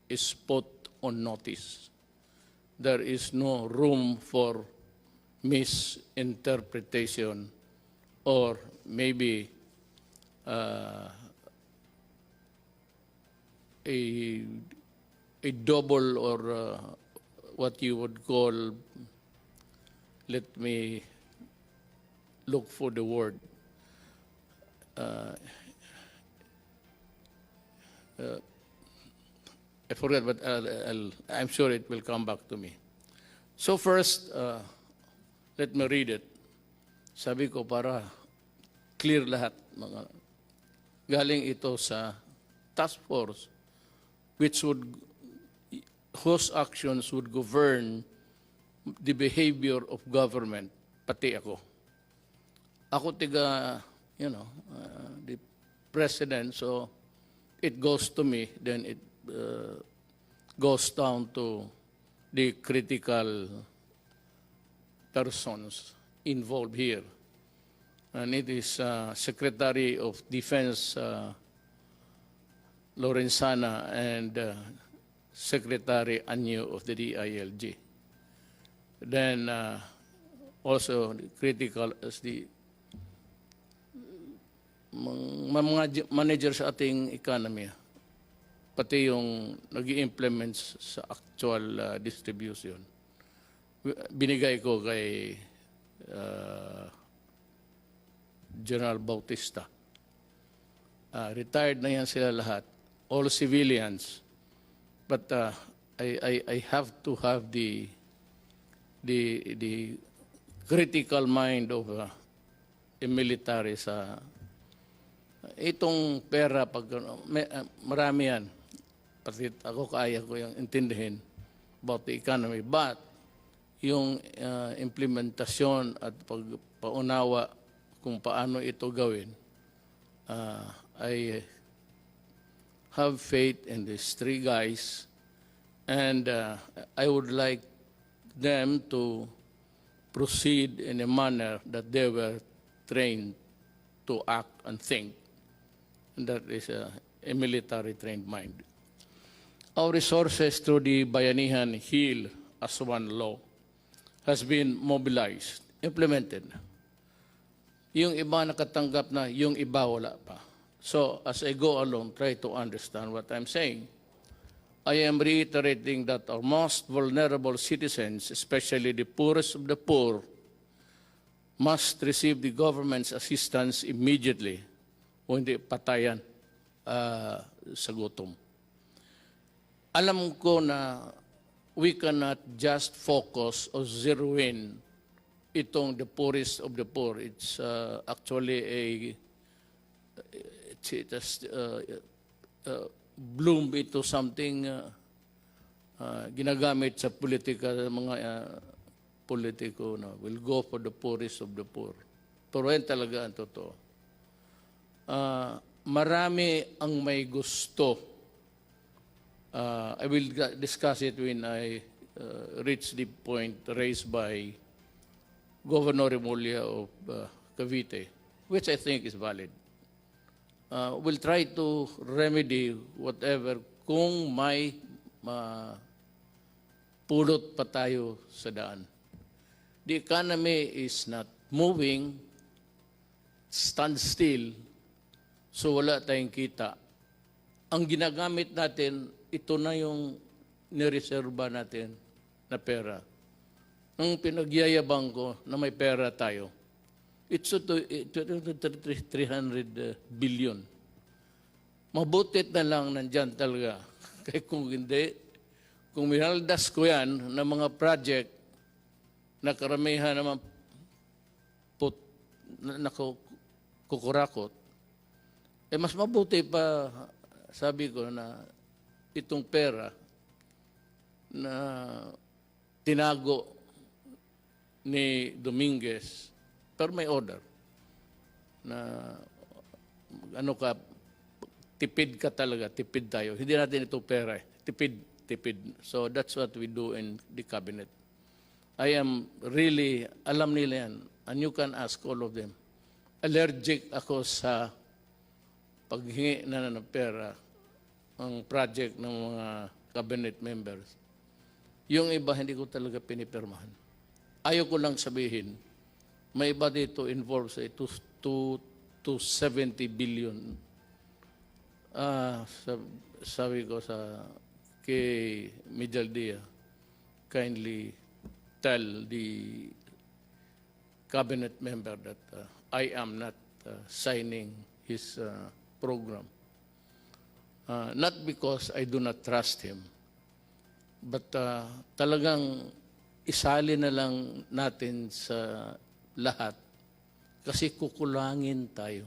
is put on notice. There is no room for misinterpretation or maybe a double or what you would call, let me look for the word, I forget, but I'm sure it will come back to me. So first, let me read it. Sabi ko para clear lahat. Galing ito sa task force whose actions would govern the behavior of government, pati ako. Ako tiga, the president, so it goes to me, then it goes down to the critical persons involved here. And it is Secretary of Defense Lorenzana and Secretary Anyo of the DILG. Then also critical as the mga manager sa ating economy, pati yung nag-i-implement sa actual distribution. Binigay ko kay General Bautista. Retired na yan sila lahat, all civilians. But I have to have the critical mind of a military sa itong pera. Pag marami yan, pati ako kaya ko yung intindihin about the economy, but yung implementasyon at pagpaunawa kung paano ito gawin, I have faith in these three guys, and I would like them to proceed in a manner that they were trained to act and think. And that is a military-trained mind. Our resources through the Bayanihan Heal as one law has been mobilized, implemented. Yung iba nakatanggap na, yung iba wala pa. So as I go along, try to understand what I'm saying. I am reiterating that our most vulnerable citizens, especially the poorest of the poor, must receive the government's assistance immediately o hindi patayan sa gutom. Alam ko na we cannot just focus or zero in itong the poorest of the poor. It's actually bloom into something ginagamit sa politika, mga politiko na will go for the poorest of the poor. Pero yan talaga ang totoo. Marami ang may gusto. I will discuss it when I reach the point raised by Governor Remulla of Cavite, which I think is valid. We'll try to remedy whatever kung may pulot pa tayo sa daan. The economy is not moving, stand still, so wala tayong kita. Ang ginagamit natin, ito na yung nireserba natin na pera. Nung pinagyayabang ko na may pera tayo, it's 300 billion. Mabutit na lang nandyan talaga. Kaya kung hindi, kung minaldas ko yan ng mga project na karamihan naman kukurakot, mas mabuti pa, sabi ko, na itong pera na tinago ni Dominguez, pero may order na tipid ka talaga, tipid tayo. Hindi natin ito pera, tipid. So that's what we do in the cabinet. I am really, alam nila yan, and you can ask all of them. Allergic ako sa paghingi na ng pera. ang project ng mga cabinet members. Yung iba, hindi ko talaga pinipirmahan. Ayaw ko lang sabihin, may iba dito involved sa to 70 billion. Sabi ko sa kay Medjaldia, kindly tell the cabinet member that I am not signing his program. Not because I do not trust him, but talagang isali na lang natin sa lahat kasi kukulangin tayo.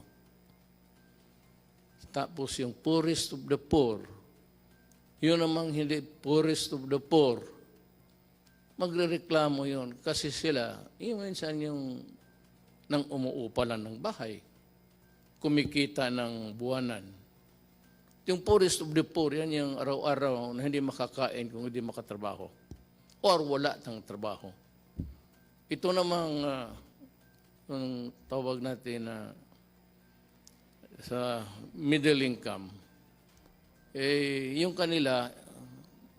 Tapos yung poorest of the poor, yun namang hindi poorest of the poor, magrereklamo yun kasi sila, yung minsan yung nang umuupa lang ng bahay, kumikita ng buwanan. Yung poorest of the poor, yan yung araw-araw na hindi makakain kung hindi makatrabaho or wala ng trabaho. Ito namang yung tawag natin na sa middle income, yung kanila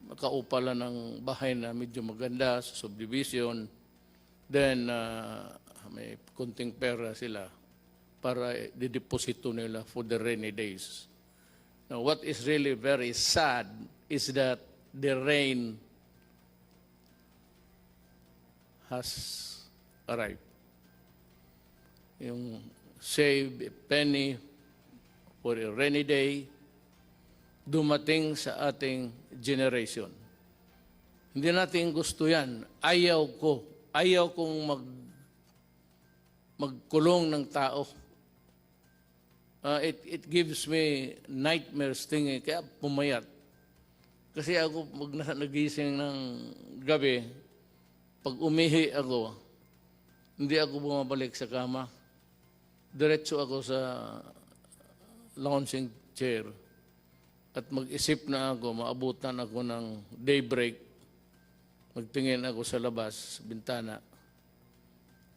nakaupa lang ng bahay na medyo maganda sa subdivision, then may kunting pera sila para dideposito nila for the rainy days. Now, what is really very sad is that the rain has arrived. Yung save a penny for a rainy day, dumating sa ating generation. Hindi natin gusto yan. Ayaw kong magkulong ng tao. It gives me nightmares tingin, kaya pumayat. Kasi ako, pag nagising ng gabi, pag umihi ako, hindi ako bumabalik sa kama. Diretso ako sa lounging chair at mag-isip na ako, maabutan ako ng daybreak, magtingin ako sa labas, bintana.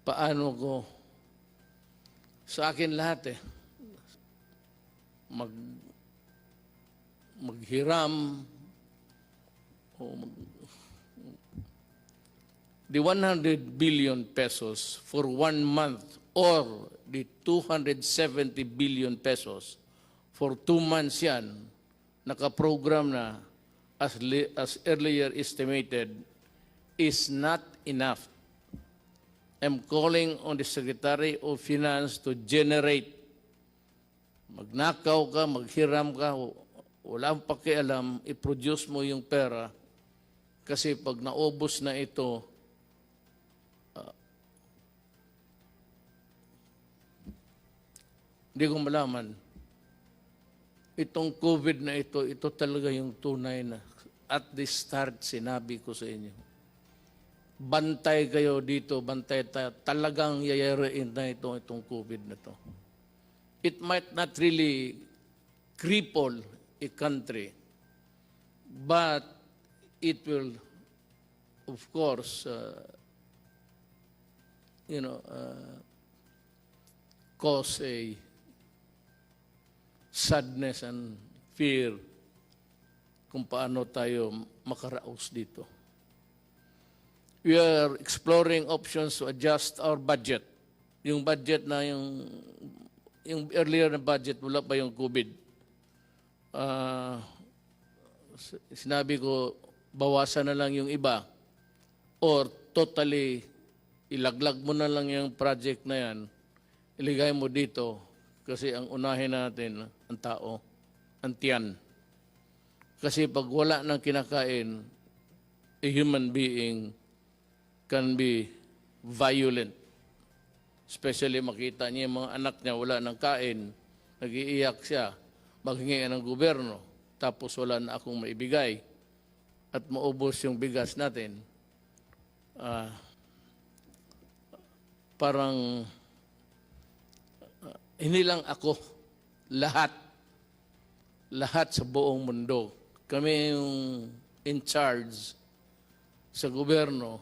Paano ko? Sa akin lahat maghiram o the 100 billion pesos for 1 month or the 270 billion pesos for 2 months yan, nakaprogram na as earlier estimated, is not enough. I'm calling on the Secretary of Finance to generate. Magnakaw ka, maghiram ka, wala ang pakialam, i-produce mo yung pera kasi pag naubos na ito, hindi ko malaman. Itong COVID na ito talaga yung tunay na at the start sinabi ko sa inyo. Bantay kayo dito, bantay tayo. Talagang yayarain na itong COVID na ito. It might not really cripple a country, but it will, of course, cause a sadness and fear kung paano tayo makaraos dito. We are exploring options to adjust our budget. Yung budget na yung earlier na budget, wala pa yung COVID. Sinabi ko, bawasan na lang yung iba or totally ilaglag mo na lang yung project na yan, iligay mo dito kasi ang unahin natin, ang tao, ang tiyan. Kasi pag wala nang kinakain, a human being can be violent. Especially makita niya yung mga anak niya wala nang kain, nag-iiyak siya, maghingi ng gobyerno, tapos wala na akong maibigay at maubos yung bigas natin. Parang hindi lang ako, lahat sa buong mundo. Kami yung in charge sa gobyerno.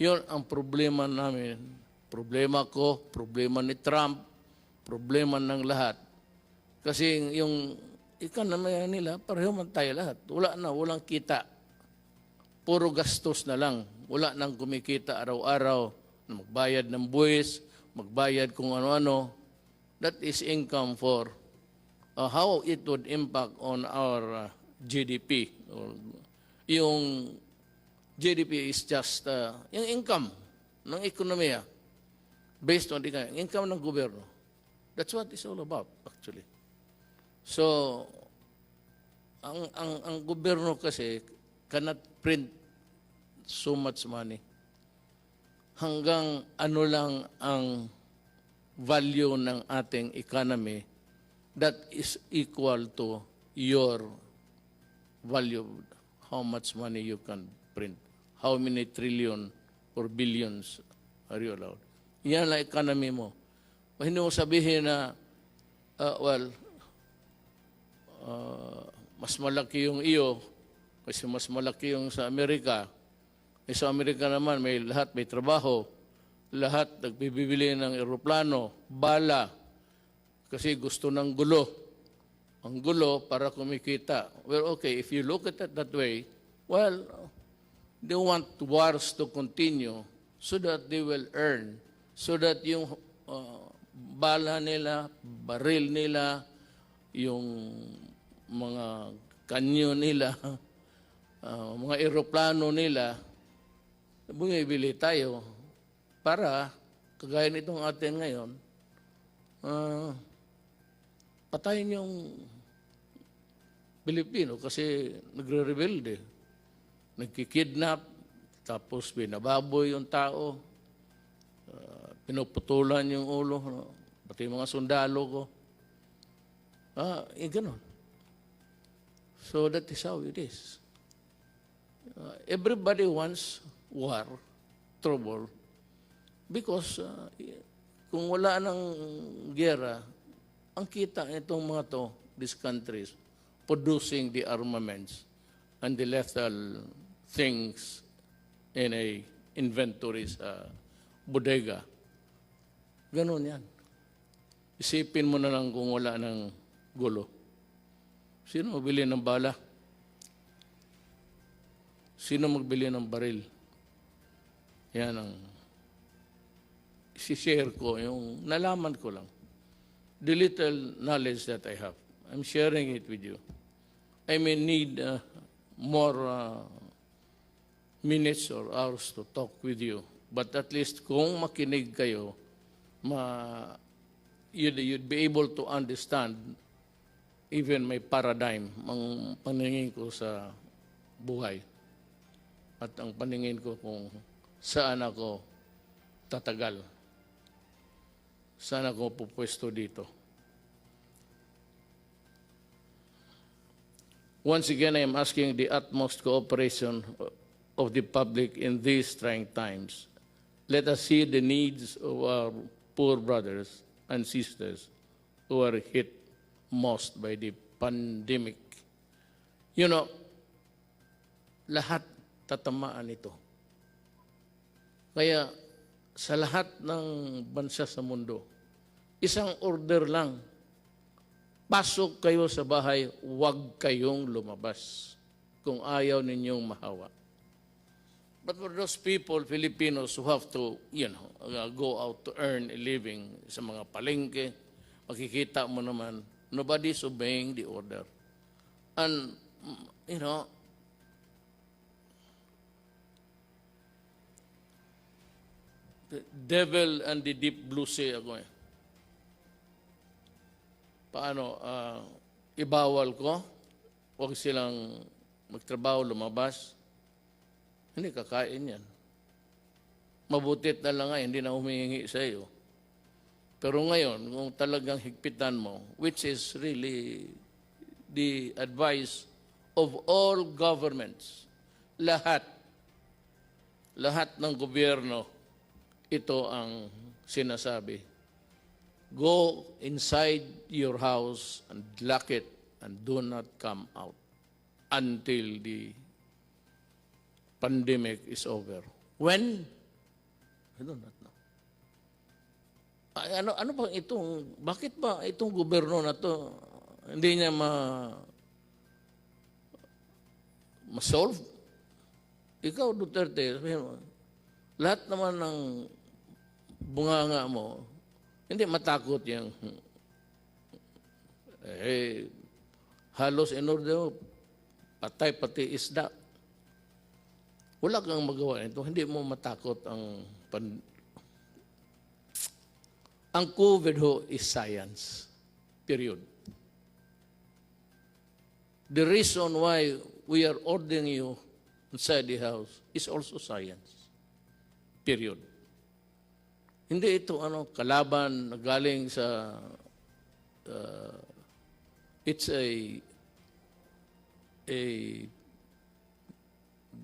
Yun ang problema namin. Problema ko, problema ni Trump, problema ng lahat. Kasi yung economy nila, pareho man tayo lahat. Walang kita. Puro gastos na lang. Wala nang kumikita araw-araw na magbayad ng buwis, magbayad kung ano-ano. That is income for how it would impact on our GDP. Yung GDP is just yung income ng ekonomiya based on the income ng gobyerno. That's what it's all about, actually. So, ang gobyerno kasi cannot print so much money. Hanggang ano lang ang value ng ating economy that is equal to your value, how much money you can print, how many trillion or billions are you allowed. Yan ang economy mo. Hindi mo sabihin na, mas malaki yung iyo kasi mas malaki yung sa Amerika. Sa Amerika naman, lahat may trabaho. Lahat nagbibili ng eroplano, bala, kasi gusto ng gulo. Ang gulo para kumikita. Well, okay, if you look at it that way, well, they want wars to continue so that they will earn, so that yung bala nila, baril nila, yung mga kanyo nila, mga eroplano nila, bumibili tayo para, kagaya nitong atin ngayon, patayin yung Pilipino kasi nagre-rebelde, nagkikidnap, tapos binababoy yung tao, pinuputulan yung ulo, pati mga sundalo ko. Ganon. So that is how it is. Everybody wants war, trouble, because kung wala ng gera, ang kita itong mga to, these countries, producing the armaments and the lethal things in a inventory sa bodega. Ganon yan. Isipin mo na lang kung wala ng gulo. Sino magbili ng bala? Sino magbili ng baril? Yan ang isi-share ko, yung nalaman ko lang. The little knowledge that I have. I'm sharing it with you. I may need more minutes or hours to talk with you. But at least kung makinig kayo, you'd be able to understand even my paradigm, ang paningin ko sa buhay. At ang paningin ko kung saan ako tatagal. Saan ako pupwesto dito. Once again, I am asking the utmost cooperation of the public in these trying times. Let us see the needs of our poor brothers and sisters who are hit most by the pandemic. You know, lahat tatamaan ito. Kaya sa lahat ng bansa sa mundo, isang order lang, pasok kayo sa bahay, huwag kayong lumabas kung ayaw ninyong mahawa. But for those people, Filipinos, who have to, go out to earn a living sa mga palengke, makikita mo naman, nobody's obeying the order. And, the devil and the deep blue sea ako eh. Paano? Ibawal ko? Huwag silang magtrabaho, lumabas? Hindi, kakain yan. Mabutit na lang nga, hindi na humihingi sa iyo. Pero ngayon, kung talagang higpitan mo, which is really the advice of all governments, lahat ng gobyerno, ito ang sinasabi. Go inside your house and lock it and do not come out until the pandemic is over. When? I do not know. Ano ba itong, bakit ba itong gobyerno na to hindi niya ma-solve. Ikaw, Duterte, sabihin mo, lahat naman ng bunganga mo, hindi matakot yung halos in order patay pati isda. Wala kang magawa nito. Hindi mo matakot ang COVID ho is science. Period. The reason why we are ordering you inside the house is also science. Period. Hindi ito kalaban na galing sa it's a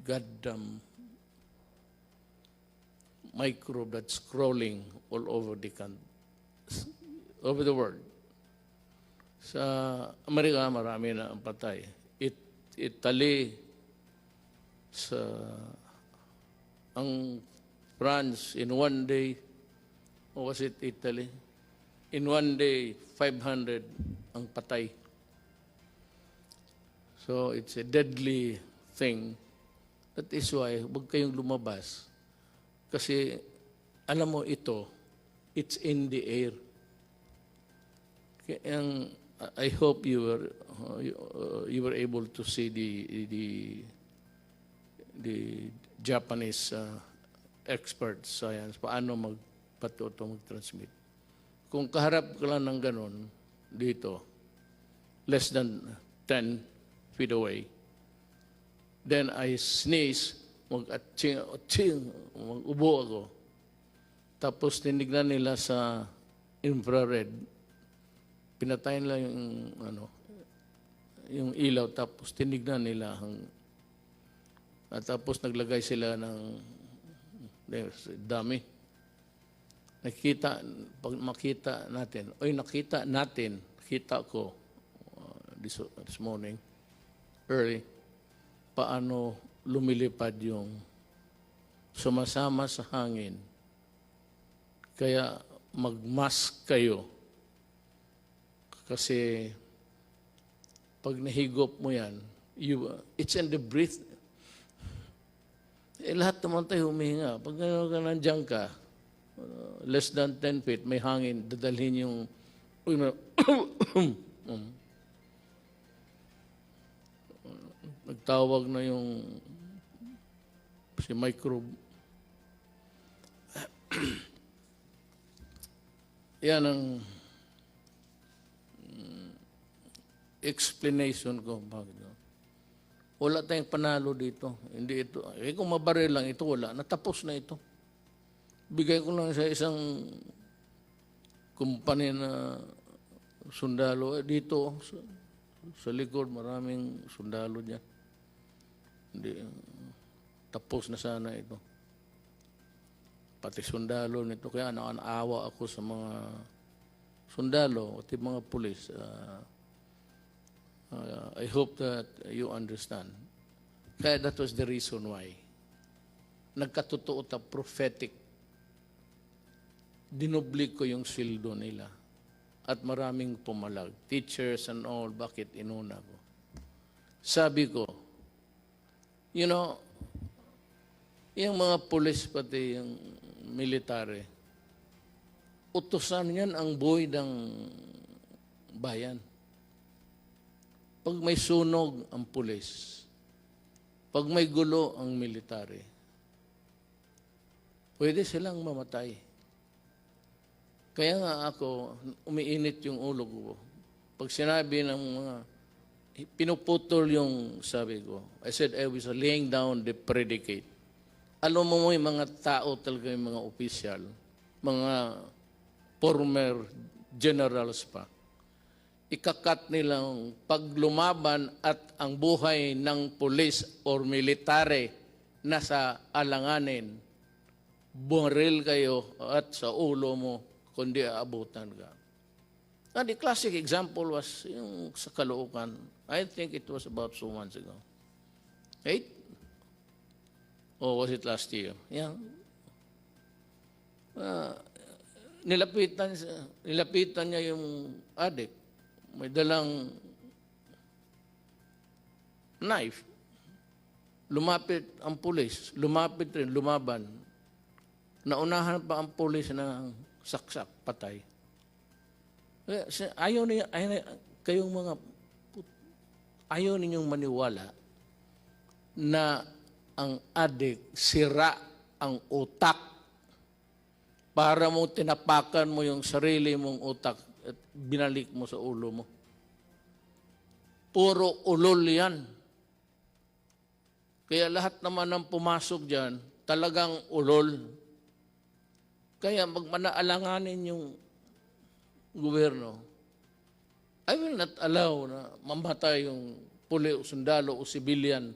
goddamn microbe that's crawling all over the world. Sa Amerika, marami na ang patay. Italy, ang France, in one day, or was it Italy? In one day, 500 ang patay. So it's a deadly thing. That is why, huwag kayong lumabas. Kasi, alam mo ito, it's in the air. Kaya, I hope you were able to see the Japanese expert science, paano mag-transmit. Kung kaharap ka lang ng ganun, dito, less than 10 feet away, then I sneeze, mag-atching, mag-ubo ako. Tapos tinignan nila sa infrared, pinatayin nila yung ilaw, tapos tinignan nila at tapos naglagay sila ng dami. Pag makita natin, nakita ko this morning, early, paano lumilipad yung sumasama sa hangin. Kaya mag-mask kayo. Kasi pag nahigop mo yan, it's in the breath. Lahat naman tayo humihinga. Pag nandiyan ka, less than 10 feet, may hangin, dadalhin yung nagtawag na yung si microbe. Yan ang explanation ko. Wala tayong panalo dito. Hindi ito. Kung mabaril lang ito, wala. Natapos na ito. Bigay ko lang sa isang kumpanya na sundalo. Dito, sa likod, maraming sundalo dyan. Hindi, tapos na sana ito. Pati sundalo nito. Kaya naawa ako sa mga sundalo at mga pulis. I hope that you understand. Kaya that was the reason why. Nagkatotoo prophetic. Dinubli ko yung sildo nila. At maraming pumalag. Teachers and all, bakit inuna ko? Sabi ko, yung mga pulis pati yung military, utusan yan ang buhay ng bayan. Pag may sunog ang pulis, pag may gulo ang military, pwede silang mamatay. Kaya nga ako, umiinit yung ulo ko. Pag sinabi ng mga, pinuputol yung sabi ko, I said I was laying down the predicate. Alam mo yung mga tao talaga, yung mga opisyal, mga former generals pa, ikakat nilang paglumaban at ang buhay ng pulis or military nasa alanganin, bumaril kayo at sa ulo mo, kundi aabutan ka. And the classic example was yung sa Caloocan. I think it was about 2 months ago. 8? Or was it last year? Yeah. Nilapitan niya yung adik. may dalang knife. Lumapit ang pulis, lumapit rin, lumaban. Naunahan pa ang pulis ng saksak, patay. Ayaw kayong mga, ayaw ninyong maniwala na ang adik sira ang utak para mo tinapakan mo yung sarili mong utak at binalik mo sa ulo mo. Puro ulol yan. Kaya lahat naman ng pumasok dyan, talagang ulol. Kaya magmanaalanganin yung gobyerno. I will not allow na mamatay yung puli o sundalo o civilian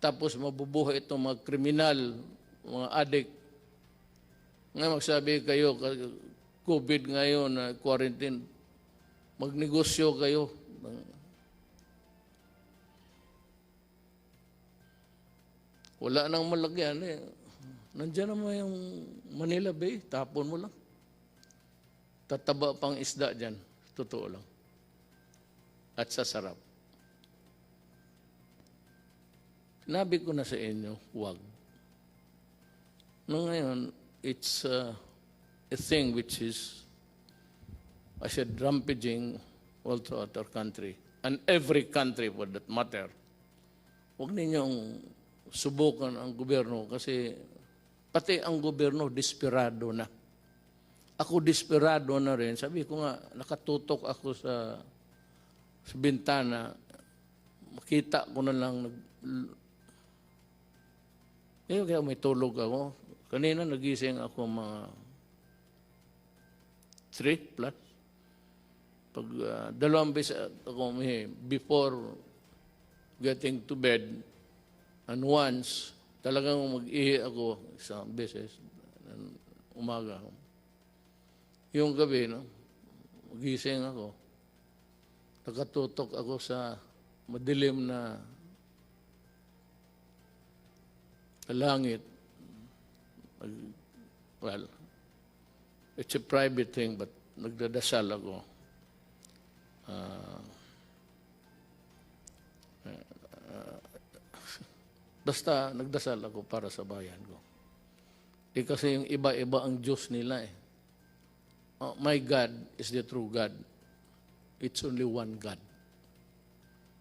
tapos mabubuhay itong mga kriminal, mga adik. Ngayon magsabi kayo, COVID ngayon, quarantine, magnegosyo kayo. Wala nang malagyan eh. Nandiyan naman yung Manila Bay, tapon mo lang. Tataba pang isda dyan, totoo lang. At sasarap. Sinabi ko na sa inyo, huwag. No, ngayon, it's a thing which is, I said, rampaging all throughout our country. And every country for that matter. Huwag ninyong subukan ang gobyerno kasi pati ang gobyerno desperado na. Ako desperado na rin. Sabi ko nga, nakatutok ako sa bintana. Makita ko na lang. Kaya may tulog ako. Kanina nagising ako mga 3 plus. Pag dalawang beses ako before getting to bed, and once, talagang mag-ihi ako isang beses, umaga. Yung gabi, no, magising ako. Nakatutok ako sa madilim na langit. Well, it's a private thing, but nagdadasal ako. Basta nagdasal ako para sa bayan ko. Kasi yung iba-iba ang Diyos nila eh. Oh, my God is the true God. It's only one God.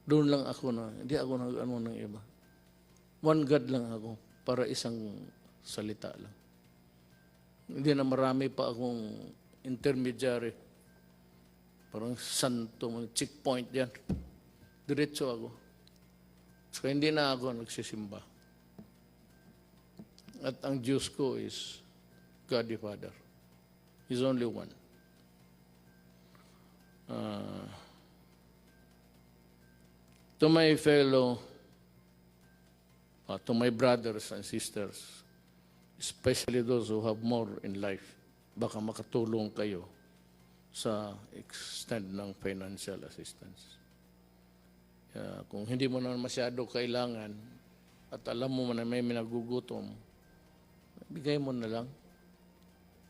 Doon lang ako na, hindi ako nag-ano ng iba. One God lang ako para isang salita lang. Hindi na marami pa akong intermediary. Parang santo, checkpoint yan. Diretso ako. So, hindi na ako nagsisimba. At ang Diyos ko is God the Father. He's only one. To my fellow, to my brothers and sisters, especially those who have more in life, baka makatulong kayo sa extent ng financial assistance. Kung hindi mo na masyado kailangan at alam mo na may minagugutom, bigay mo na lang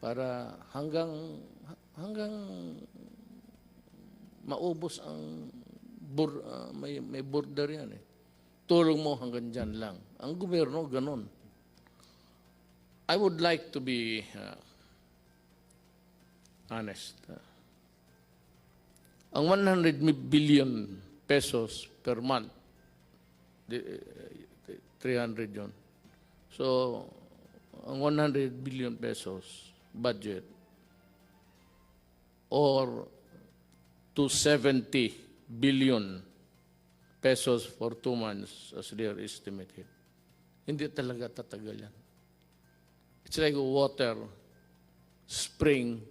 para hanggang maubos ang may border yan eh. Tulong mo hanggang dyan lang. Ang gobyerno, ganun. I would like to be honest. Ang 100 billion pesos per month, 300 yun. So, ang 100 billion pesos budget or 270 billion pesos for 2 months as they are estimated. Hindi talaga tatagal yan. It's like water, spring.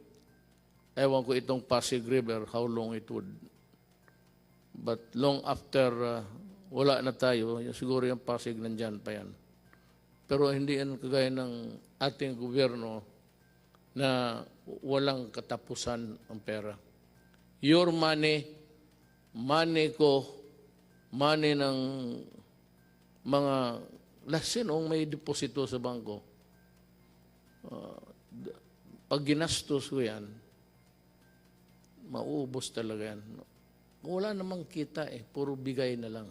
Ewan ko itong Pasig River, how long it would. But long after wala na tayo, siguro yung Pasig nandyan pa yan. Pero hindi yan kagaya ng ating gobyerno na walang katapusan ang pera. Your money, money ko, money ng mga lasinong may deposito sa bangko. Pag ginastos ko yan, mauubos talaga yan. Wala namang kita eh, puro bigay na lang.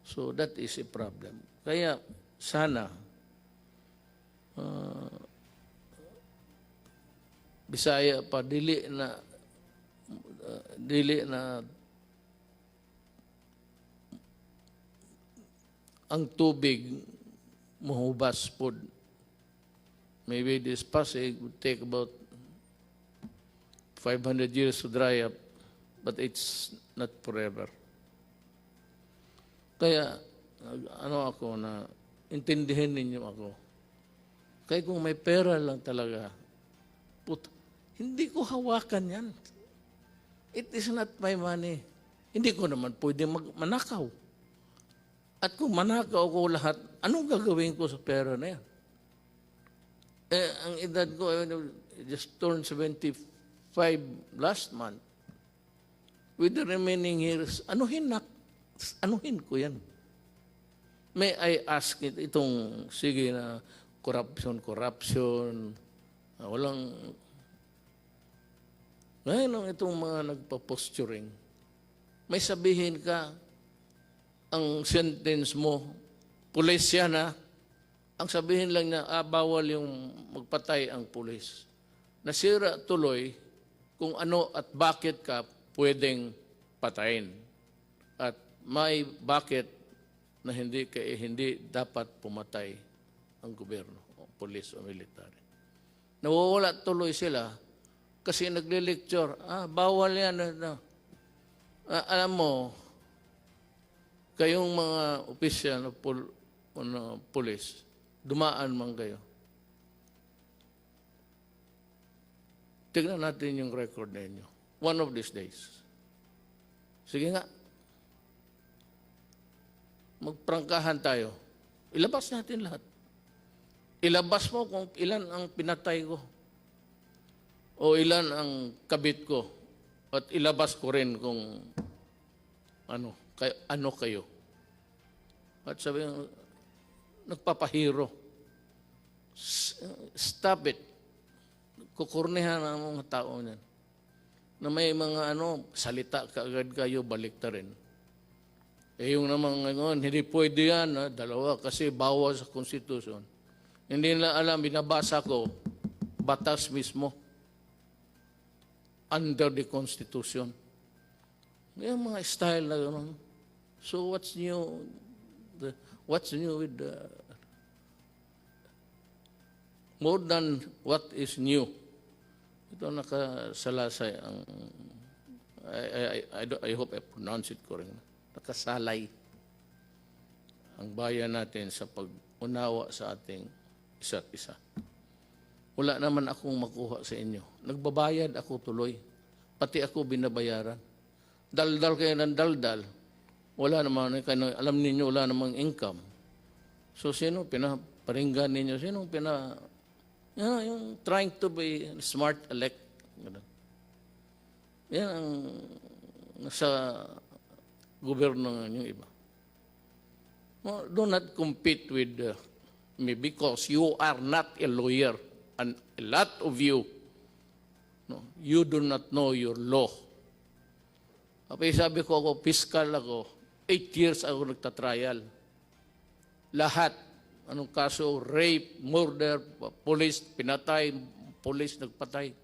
So that is a problem. Kaya sana, Bisaya pa, dili na ang tubig mahubas po. Maybe this Pasig would take about 500 years to dry up, but it's not forever. Kaya, ako na, intindihin ninyo ako. Kaya kung may pera lang talaga, hindi ko hawakan yan. It is not my money. Hindi ko naman pwede manakaw. At kung manakaw ko lahat, anong gagawin ko sa pera na yan? Ang edad ko, just turned 75 last month. With the remaining years, anuhin ko yan. May I ask itong, sige na, corruption, walang, ngayon itong mga nagpa-posturing, may sabihin ka, ang sentence mo, pulis yan ha, ang sabihin lang niya, bawal yung magpatay ang pulis. Nasira tuloy kung ano at bakit ka pwedeng patayin. At may bakit na hindi dapat pumatay ang gobyerno, o pulis o military. Nawawala tuloy sila kasi nagle-lecture, bawal yan. Alam mo, kayong mga opisyal na pulis, dumaan man kayo. Tignan natin yung record ninyo. One of these days. Sige nga. Magprangkahan tayo. Ilabas natin lahat. Ilabas mo kung ilan ang pinatay ko. O ilan ang kabit ko. At ilabas ko rin kung ano kayo. At sabi nagpapahiro. Stop it. Kukurnihan ang mga tao niyan. Na may mga salita kaagad kayo, balik ta rin. Yung naman ngayon, hindi pwede yan, dalawa, kasi bawal sa konstitusyon. Hindi na alam, binabasa ko, batas mismo. Under the Constitution. Yung mga style na gano'n. So what's new? What's new with more than what is new? Ito nakasalasay ang I hope I pronounce it correctly. Nakasalay ang bayan natin sa pag-unawa sa ating isa't isa. Wala naman akong makuha sa inyo. Nagbabayad ako tuloy. Pati ako binabayaran. Daldal kayo ng daldal. Wala naman, alam ninyo, wala namang income. So, sino pinaparinggan ninyo? Sino yung trying to be smart elect. Yan ang nasa gobyerno ng iba. Well, do not compete with me because you are not a lawyer. And a lot of you, you do not know your law. Sabi ko ako, fiscal ako, 8 years ako nagtatrial. Lahat, anong kaso, rape, murder, police, pinatay, police, nagpatay.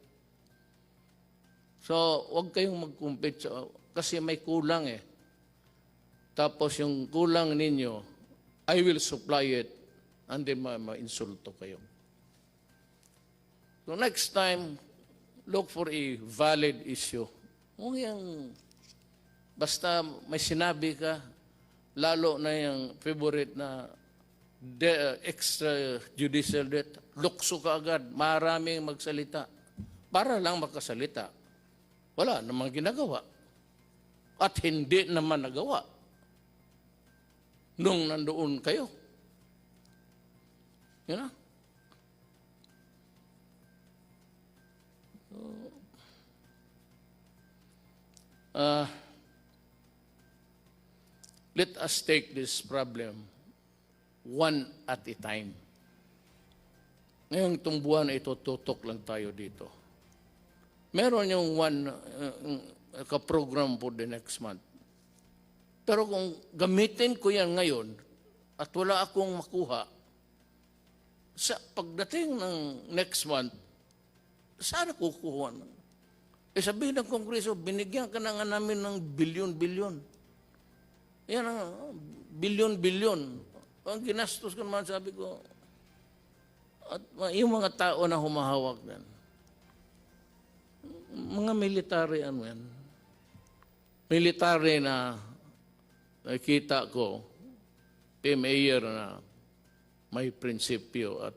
So, huwag kayong mag-compete kasi may kulang eh. Tapos yung kulang ninyo, I will supply it and then ma-insulto kayo. So next time, look for a valid issue. Kung yung, basta may sinabi ka, lalo na yung favorite na extrajudicial death, lukso ka agad, maraming magsalita. Para lang makasalita. Wala namang ginagawa. At hindi naman nagawa. Nung nandoon kayo. You know? Let us take this problem one at a time. Ngayong tumbuhan ito, tutok lang tayo dito. Meron yung ka-program for the next month. Pero kung gamitin ko yan ngayon at wala akong makuha, sa pagdating ng next month, saan ako kukuha? Sabihin ng Kongreso, binigyan ka na nga namin ng bilyon-bilyon. Yan ang bilyon-bilyon. Ang ginastos ko naman, sabi ko, at yung mga tao na humahawak yan, mga military ano yan, military na nakita ko, mayor na may prinsipyo at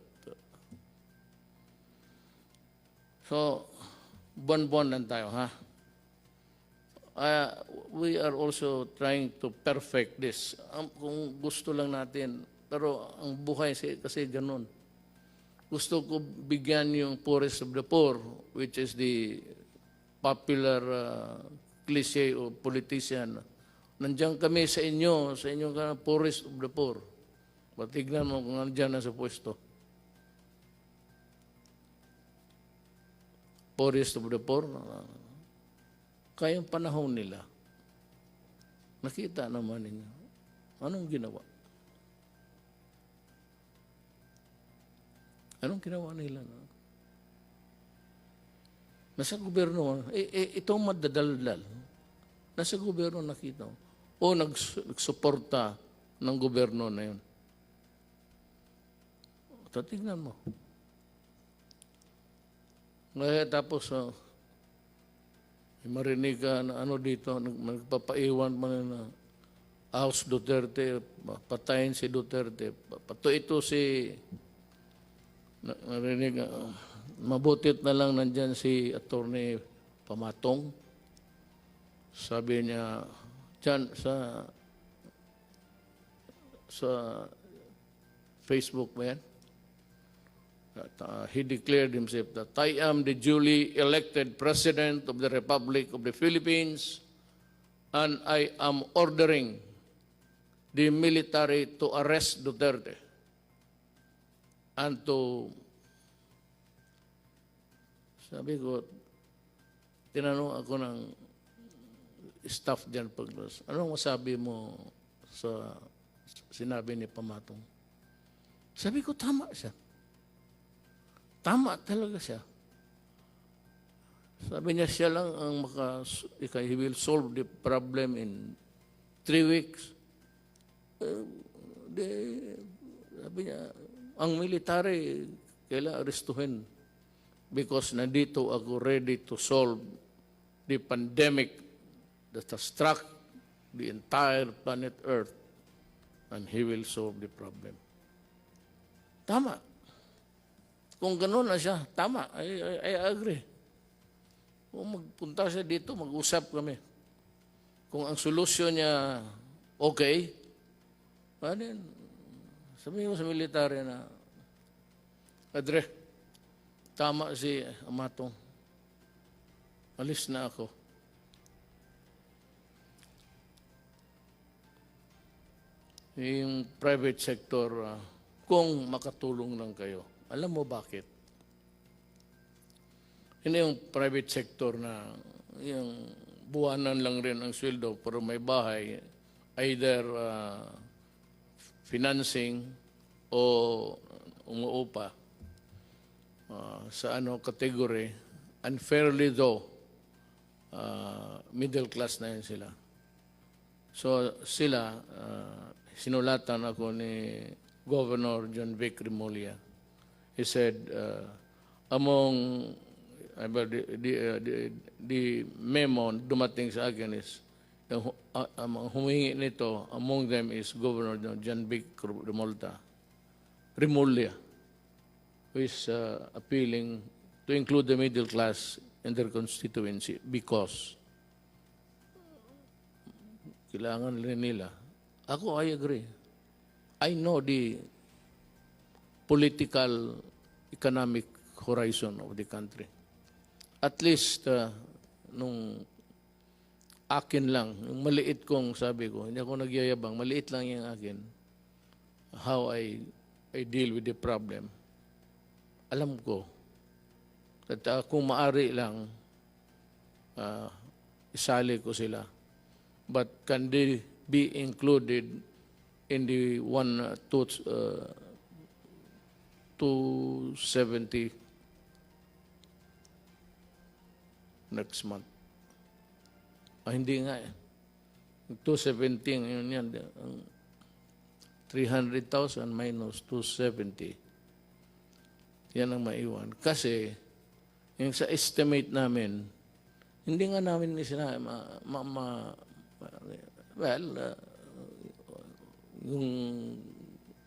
so, buwan-buwan lang tayo, ha? We are also trying to perfect this. Kung gusto lang natin, pero ang buhay kasi ganun. Gusto ko bigyan yung poorest of the poor, which is the popular cliche o politician. Nandiyan kami sa inyo ka poorest of the poor. Patignan mo kung nandiyan na sa pwesto. Poorest of the poor, kayang panahon nila, nakita naman ninyo. Anong ginawa? Anong ginawa nila? Nasa gobyerno, itong madadaldal, nasa gobyerno nakita. O nagsuporta ng gobyerno na yun. Tingnan mo. Ngayon tapos, marinig ka na ano dito, nagpapaiwan man na House Duterte, patayin si Duterte. Pato ito si, narinig, mabutit na lang nandyan si Attorney Pamatong. Sabi niya, dyan sa Facebook ba yan? He declared himself that I am the duly elected President of the Republic of the Philippines and I am ordering the military to arrest Duterte and to, sabi ko, tinanong ako ng staff dyan paglas, anong masabi mo sa sinabi ni Pamatong? Sabi ko, tama siya. Tama talaga siya. Sabi niya, siya lang ang he will solve the problem in 3 weeks. Sabi niya, ang military, kailangan arestuhin because nandito ako ready to solve the pandemic that has struck the entire planet Earth and he will solve the problem. Tama. Kung gano'n na siya, tama, I agree. Kung magpunta siya dito, mag-usap kami. Kung ang solusyon niya okay, sabihin mo sa military na, Padre, tama si Amatong. Alis na ako. Yung private sector, kung makatulong lang kayo. Alam mo bakit? Hindi yung private sector na yung buwanan lang rin ang sweldo pero may bahay, either financing o umuupa sa category, unfairly though, middle class na yun sila. So sila, sinulatan ako ni Governor John Vic Remulla. He said, among the memo dumating sa akin is, humingi nito, among them is Governor John Vic Remulla, who is appealing to include the middle class in their constituency because kailangan rin nila. Ako, I agree. I know the political, economic horizon of the country. At least, nung akin lang, yung maliit kong sabi ko, hindi ako nagyayabang, maliit lang yung akin, how I deal with the problem. Alam ko, at kung maari lang, isali ko sila. But can they be included in the 270 next month? Hindi nga eh. 270, yun yan. 300,000 minus 270. Yan ang maiwan. Kasi, yung sa estimate namin, hindi nga namin yung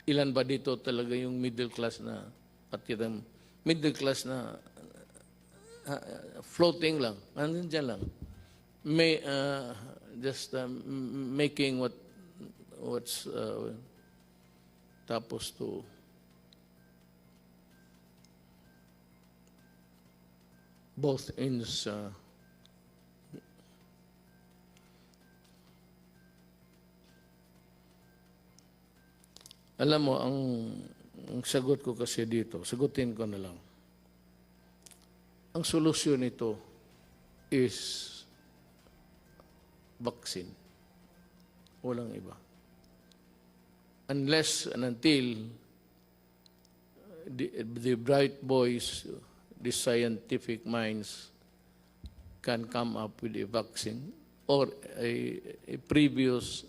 ilan ba dito talaga yung middle class na, pati yung middle class na floating lang, andun dyan lang. May, just making what's tapos to both ends alam mo, ang sagot ko kasi dito, sagutin ko na lang. Ang solusyon nito is vaccine. Walang iba. Unless and until the bright boys, the scientific minds can come up with a vaccine or a previous,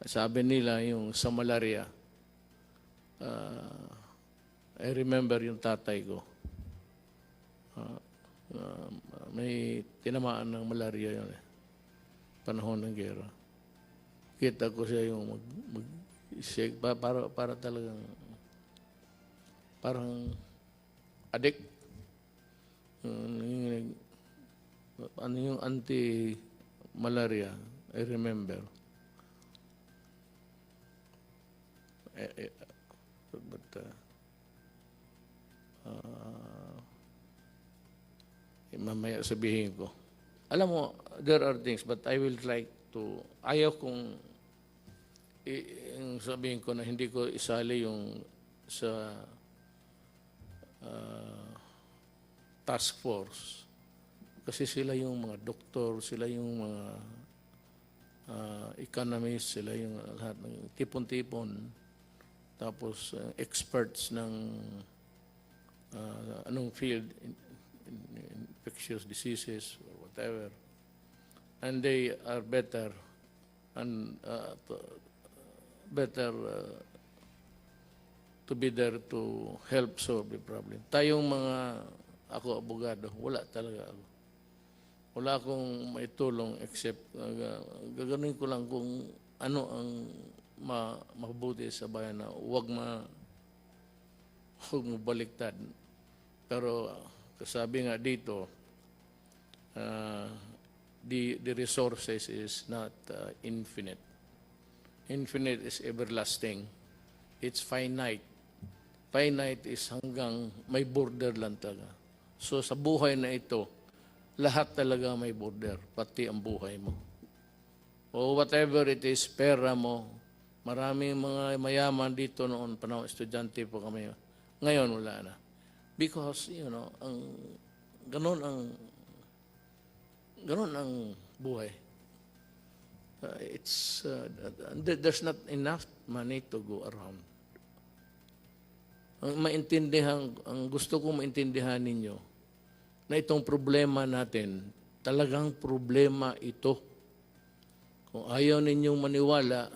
sabi nila yung sa malaria. I remember yung tatay ko. May tinamaan ng malaria yun eh. Panahon ng gera. Kita ko siya yung mag-shake para talagang parang addict. Ano yung anti-malaria, I remember. But mamaya sabihin ko. Alam mo, there are things, but I will like to, ayaw kong sabihin ko na hindi ko isali yung sa task force. Kasi sila yung mga doktor, sila yung mga economists, sila yung lahat ng tipon-tipon. Tapos experts ng anong field, infectious diseases or whatever. And they are better and to be there to help solve the problem. Tayong mga, ako abogado, wala talaga ako. Wala akong maitulong except gaganuin ko lang kung ano ang mabuti sa bayan na huwag baliktad. Pero kasabi nga dito, the resources is not infinite. Infinite is everlasting. It's finite. Finite is hanggang may border lang talaga. So sa buhay na ito, lahat talaga may border, pati ang buhay mo. O whatever it is, pera mo. Maraming mga mayaman dito noon, panahon estudyante po kami. Ngayon wala na. Because, ganun ang buhay. There's not enough money to go around. Ang gusto kong maintindihan ninyo, na itong problema natin, talagang problema ito. Kung ayaw ninyong maniwala,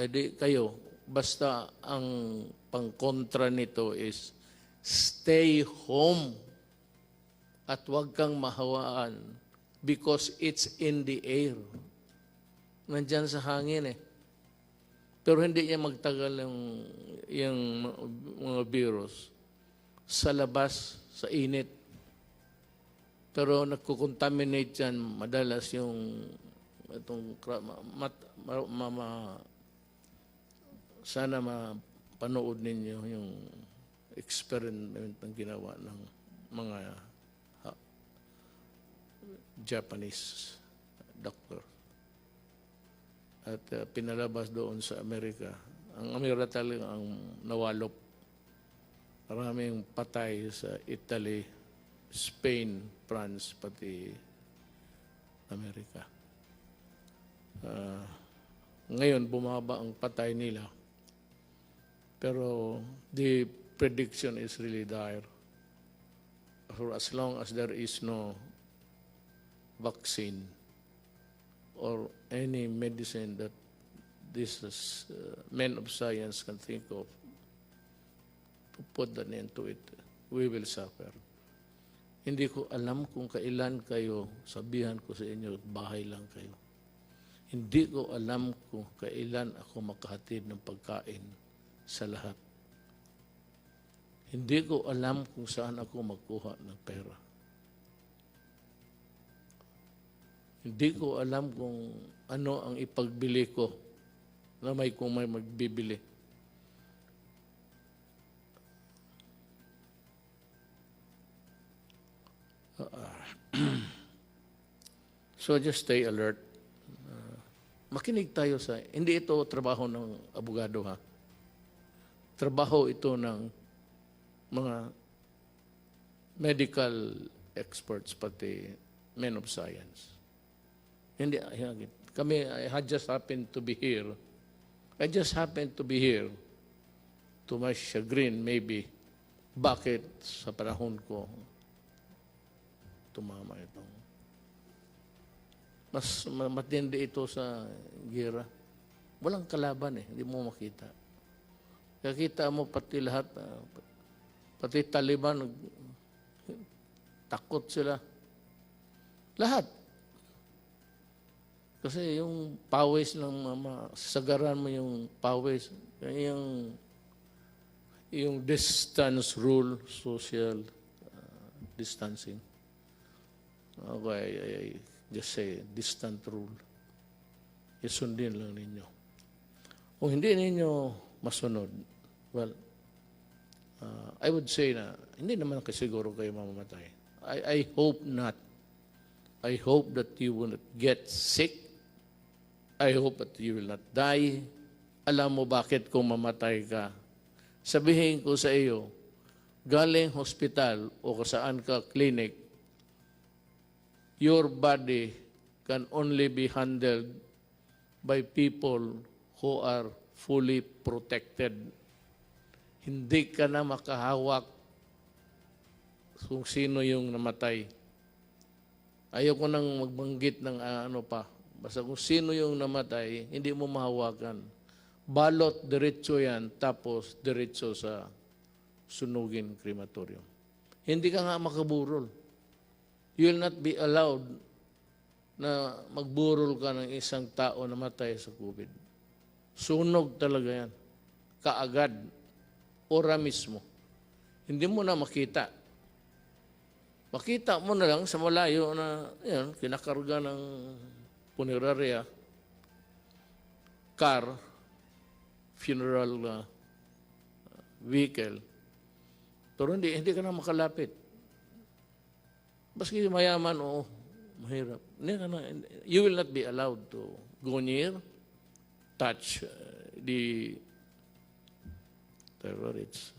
edi kayo, basta ang pangkontra nito is stay home at huwag kang mahawaan because it's in the air. Nandyan sa hangin eh. Pero hindi niya magtagal yung mga virus sa labas, sa init. Pero nagkukontaminate yan madalas yung sana mapanood ninyo yung experiment ng ginawa ng mga Japanese doctor. At pinalabas doon sa Amerika. Ang Amerika talaga ang nawalop. Maraming patay sa Italy, Spain, France, pati Amerika. Ngayon, bumaba ang patay nila. Pero the prediction is really dire. For as long as there is no vaccine or any medicine that these men of science can think of to put an end to it, we will suffer. Hindi ko alam kung kailan kayo, sabihan ko sa inyo, bahay lang kayo. Hindi ko alam kung kailan ako makahatid ng pagkain sa lahat. Hindi ko alam kung saan ako magkuha ng pera. Hindi ko alam kung ano ang ipagbili ko na kung may magbibili. So just stay alert. Makinig tayo sa, hindi ito trabaho ng abogado ha. Trabaho ito ng mga medical experts, pati men of science. Hindi, kami, I just happened to be here. I just happened to be here to my chagrin, maybe. Bakit sa panahon ko tumama ito? Mas matindi ito sa gira. Walang kalaban eh, hindi mo makita. Kakita mo pati lahat, pati Taliban, takot sila. Lahat. Kasi yung pawis ng sagaran mo yung pawis, yung distance rule, social distancing. Okay, I just say distant rule. Isundin lang ninyo. Kung hindi ninyo masunod, well, I would say na hindi naman kasiguro kayo mamamatay. I hope not. I hope that you will not get sick. I hope that you will not die. Alam mo bakit kung mamatay ka? Sabihin ko sa iyo, galing hospital o saan ka clinic, your body can only be handled by people who are fully protected. Hindi ka na makahawak kung sino yung namatay. Ayoko nang magbanggit ng ano pa. Basta kung sino yung namatay, hindi mo mahawakan. Balot, diretso yan, tapos diretso sa sunugin crematorium. Hindi ka nga makaburol. You will not be allowed na magburol ka ng isang tao na matay sa COVID. Sunog talaga yan. Kaagad. Ora mismo. Hindi mo na makita. Makita mo na lang sa malayo na yan, kinakarga ng punerarya, car, funeral vehicle. Pero hindi ka na makalapit. Baski mayaman o mahirap. You will not be allowed to go near, touch the terrorists.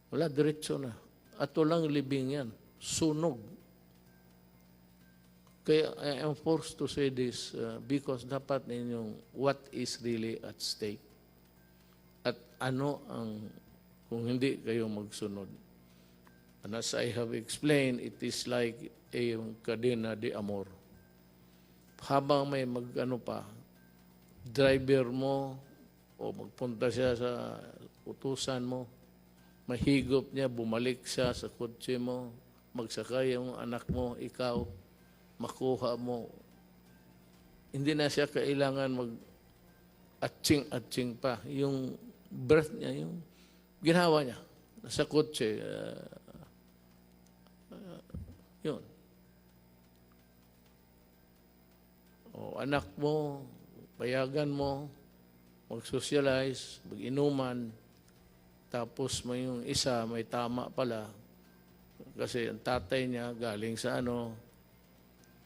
Wala, diretso na. At walang libing yan. Sunog. Kaya I am forced to say this because dapat ninyong what is really at stake. At ano ang, kung hindi kayo magsunod. And as I have explained, it is like yung cadena de amor. Habang may driver mo o magpunta siya sa utusan mo, mahigop niya, bumalik siya sa kotse mo, magsakay yung anak mo, ikaw, makuha mo. Hindi na siya kailangan mag-atching-atching pa. Yung breath niya, yung ginawa niya, sa kotse, yun. O anak mo, payagan mo, mag-socialize, mag-inuman, tapos may yung isa, may tama pala, kasi ang tatay niya galing sa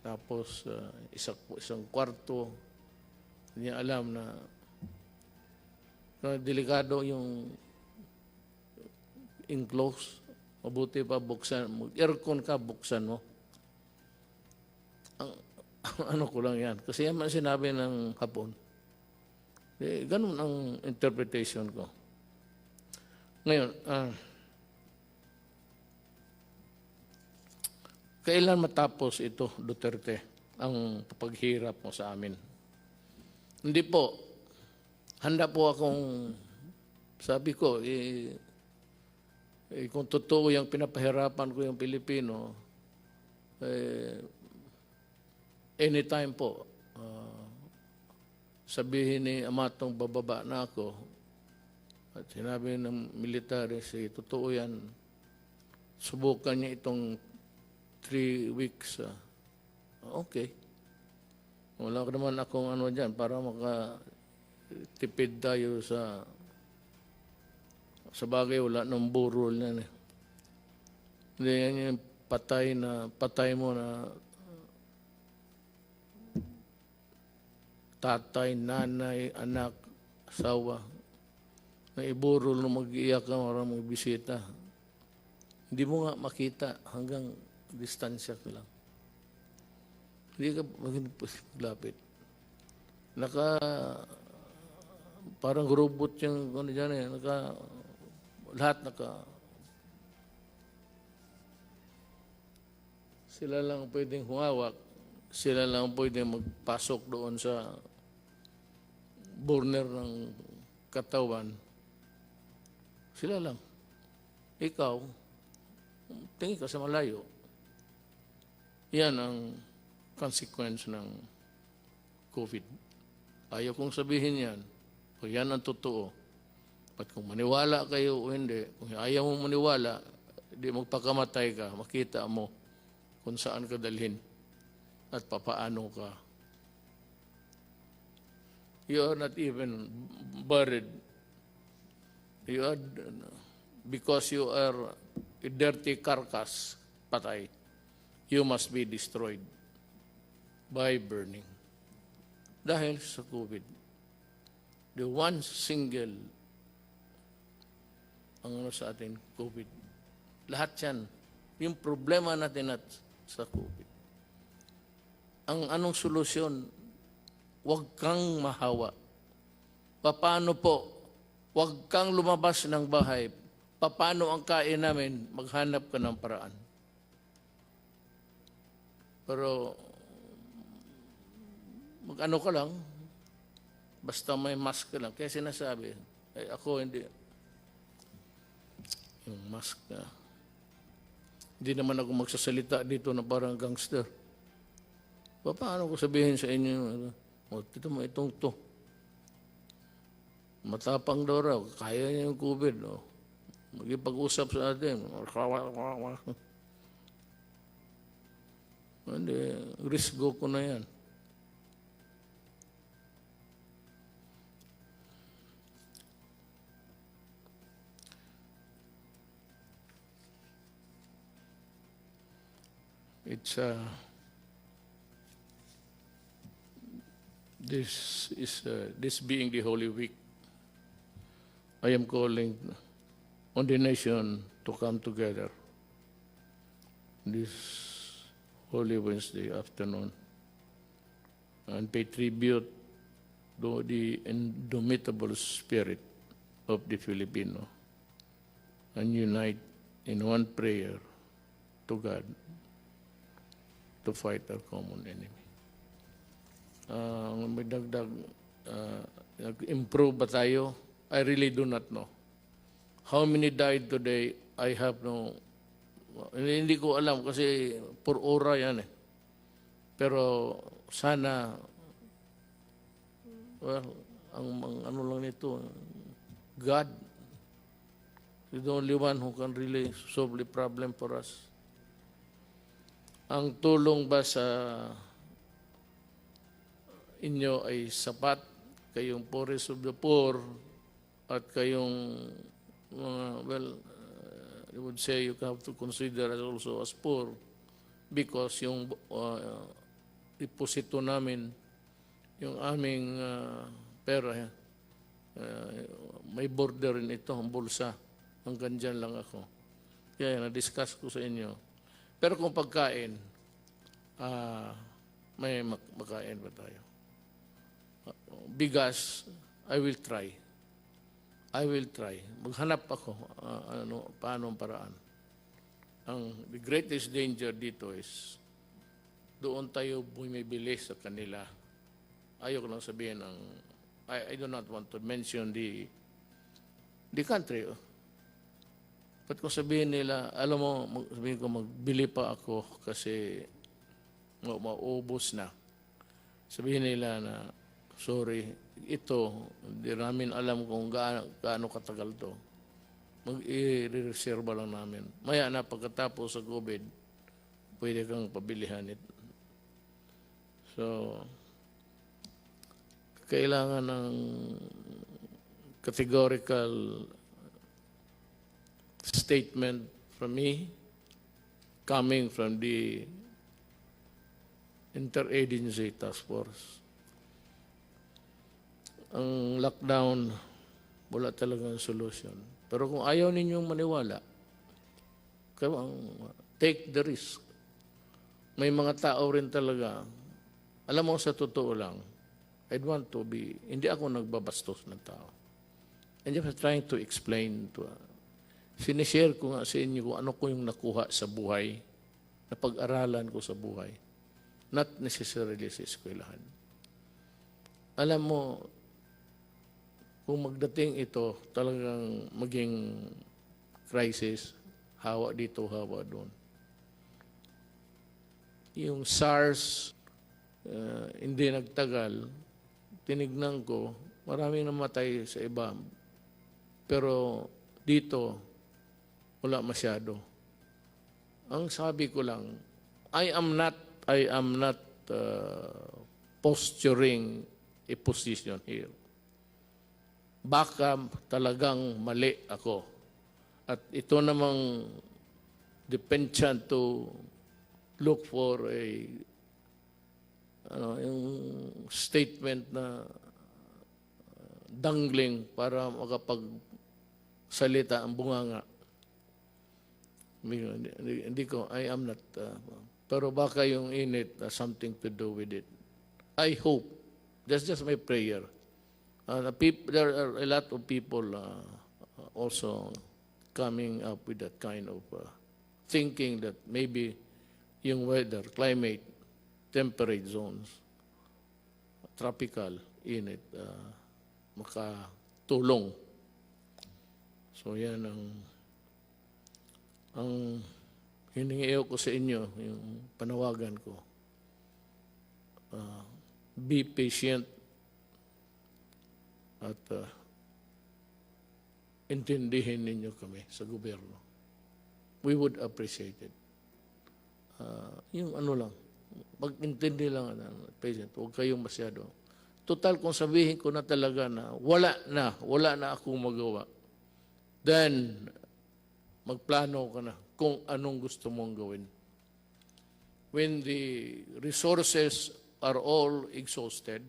tapos isang kwarto, hindi niya alam na delikado yung enclosed Mabuti pa buksan, mag-aircon ka, buksan mo. Ang, ano ko lang yan. Kasi yan man sinabi ng hapon. Ganun ang interpretation ko. Ngayon, kailan matapos ito, Duterte, ang paghirap mo sa amin? Hindi po. Handa po akong, sabi ko, kung totoo yung pinapahirapan ko yung Pilipino, anytime po, sabihin ni Amatong bababa na ako, at sinabi ng military, totoo yan, subukan niya itong 3 weeks. Okay. Wala naman akong ano dyan para makatipid tayo sa bagay, wala ng burol yan eh. Hindi yan yung patay mo na tatay, nanay, anak, asawa, na iburol na mag-iyak ka, marang magbisita. Hindi mo nga makita hanggang distansya ka lang. Hindi ka maglapit. Parang robot yung ano dyan eh. Lahat sila lang pwedeng humawak. Sila lang pwedeng magpasok doon sa burner ng katawan. Sila lang. Ikaw, tingin ka sa malayo. Yan ang consequence ng COVID. Ayaw kong sabihin yan. O yan ang totoo. At kung maniwala kayo o hindi, kung ayaw mong maniwala, hindi magpakamatay ka, makita mo kung saan ka dalhin at papaano ka. You are not even buried. Because you are a dirty carcass, patay, you must be destroyed by burning. Dahil sa COVID. The one single ang ano sa atin, COVID. Lahat yan. Yung problema natin sa COVID. Ang anong solusyon? Huwag kang mahawa. Paano po? Huwag kang lumabas ng bahay. Paano ang kain namin? Maghanap ka ng paraan. Pero, mag-ano ka lang, basta may mask ka lang. Kaya sinasabi, ako hindi. Yung mask na. Hindi naman ako magsasalita dito na parang gangster. Paano ko sabihin sa inyo, ito mo itong to. Matapang daw raw, kaya niya yung COVID. Magipag-usap sa atin. Hindi, risk go ko na yan. It's this being the Holy Week, I am calling on the nation to come together this Holy Wednesday afternoon and pay tribute to the indomitable spirit of the Filipino and unite in one prayer to God to fight our common enemy. May dagdag, nag-improve ba tayo? I really do not know. How many died today? I have no, hindi ko alam kasi per ora yan eh. Pero sana, well, ang ano lang nito, God is the only one who can really solve the problem for us. Ang tulong ba sa inyo ay sapat? Kayong poorest of the poor at kayong I would say you have to consider as also as poor because yung deposito namin, yung aming pera, may border rin ito, ang bulsa. Hanggang dyan lang ako. Kaya na-discuss ko sa inyo. Pero kung pagkain, may makain ba tayo? Bigas, I will try. I will try. Maghanap ako paano ang paraan. The greatest danger dito is doon tayo bumibili sa kanila. Ayoko lang sabihin I do not want to mention the country. But kung sabihin nila, alam mo, sabihin ko magbili pa ako kasi maubos na. Sabihin nila na, sorry, ito, hindi namin alam kung gaano katagal to. Mag-i-reserva lang namin. Maya na pagkatapos sa COVID, pwede kang pabilihan ito. So, kailangan ng categorical statement from me coming from the Interagency Task Force. Ang lockdown, wala talagang solution. Pero kung ayaw ninyong maniwala, take the risk. May mga tao rin talaga, alam mo sa totoo lang, I'd want to be, hindi ako nagbabastos ng tao. And just trying to explain sinishare ko nga sa inyo kung ano ko yung nakuha sa buhay, na pag-aralan ko sa buhay. Not necessarily sa eskwelahan. Alam mo, kung magdating ito, talagang maging crisis, hawa dito, hawa doon. Yung SARS, hindi nagtagal, tinignan ko, maraming namatay sa iba. Pero dito, wala masyado. Ang sabi ko lang, I am not posturing a position here. Baka talagang mali ako. At ito namang dependent to look for yung statement na dangling para makapagsalita ang bunganga. Hindi ko, I am not, pero baka yung init something to do with it. I hope, that's just my prayer. There are a lot of people also coming up with that kind of thinking that maybe yung weather, climate, temperate zones, tropical, init, makatulong. So yan ang hiningiyo ko sa inyo, yung panawagan ko. Be patient at intindihin ninyo kami sa gobyerno. We would appreciate it. Yung ano lang, pag-intindi lang, patient, huwag kayong masyado. Total, kung sabihin ko na talaga na wala na akong magawa, then magplano ka na kung anong gusto mong gawin. When the resources are all exhausted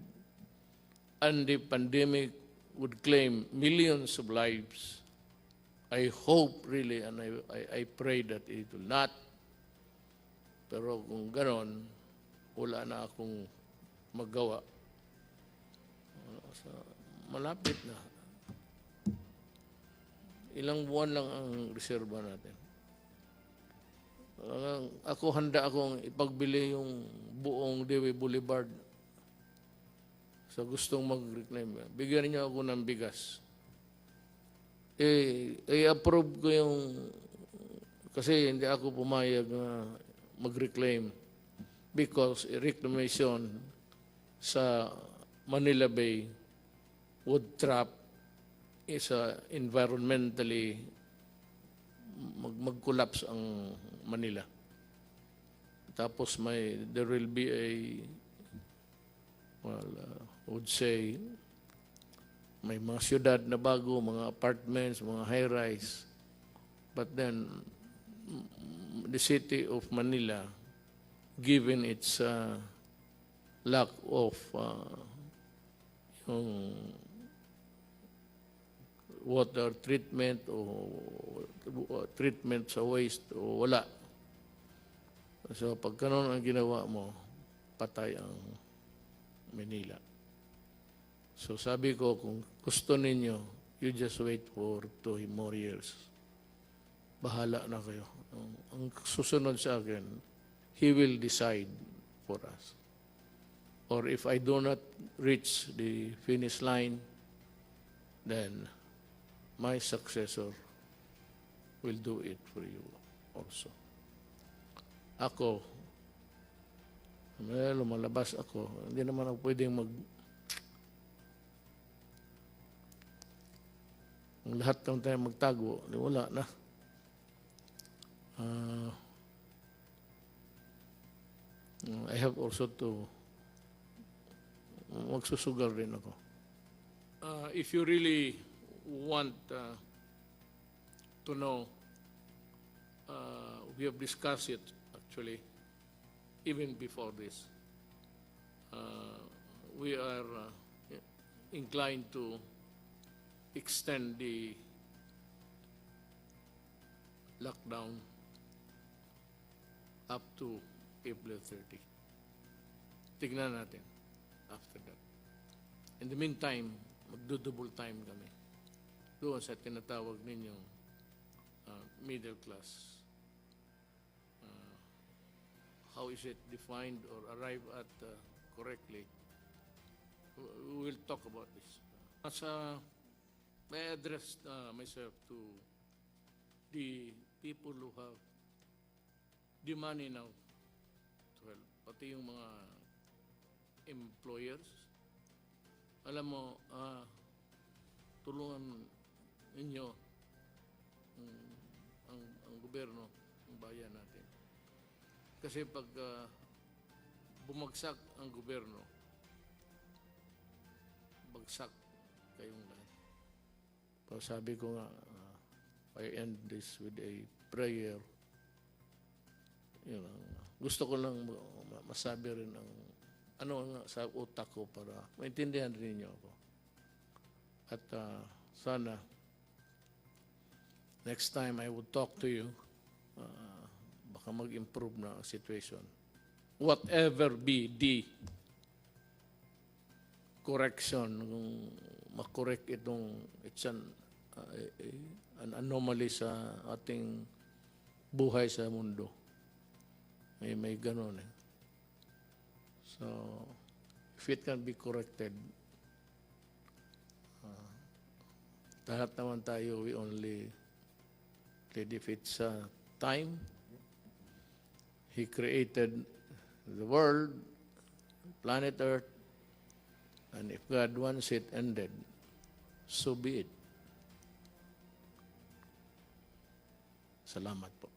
and the pandemic would claim millions of lives, I hope really and I pray that it will not. Pero kung ganon, wala na akong magawa. Malapit na. Ilang buwan lang ang reserva natin. Ako handa akong ipagbili yung buong Dewey Boulevard sa gustong mag-reclaim. Bigyan niyo ako ng bigas. I-approve ko yung kasi hindi ako pumayag na mag-reclaim because reclamation sa Manila Bay would trap is environmentally mag-collapse ang Manila. Tapos there will be would say may mga syudad na bago, mga apartments, mga high-rise. But then the city of Manila, given its lack of yung water treatment or treatment sa waste o wala. So pag ganun ang ginawa mo, patay ang Manila. So sabi ko, kung gusto ninyo, you just wait for 2 more years. Bahala na kayo. Ang susunod sa akin, He will decide for us. Or if I do not reach the finish line, then my successor will do it for you also. Ako, lumalabas ako, hindi naman ako pwedeng lahat ng tayo magtago, wala na. I have also to magsusugal rin ako. If you really want to know, we have discussed it actually even before this. We are inclined to extend the lockdown up to April 30. Tignan natin after that. In the meantime, magdo-double time kami doon sa tinatawag ninyong middle class. How is it defined or arrived at correctly? We will talk about this. I address myself to the people who have the money now to help, pati yung mga employers. Alam mo, tulungan ninyo ang gobyerno, ang bayan natin. Kasi pag bumagsak ang gobyerno, bagsak kayong lahat. Sabi ko nga, I end this with a prayer. You know, gusto ko lang masabi rin ang ano nga sa utak ko para maintindihan rin niyo ako. At sana next time I would talk to you, baka mag-improve na ang situation. Whatever be the correction, kung makorek itong, it's an anomaly sa ating buhay sa mundo. May ganon eh. So, if it can be corrected, lahat naman tayo, we only did if it's time. He created the world, planet Earth, and if God wants it ended, so be it. Salamat po.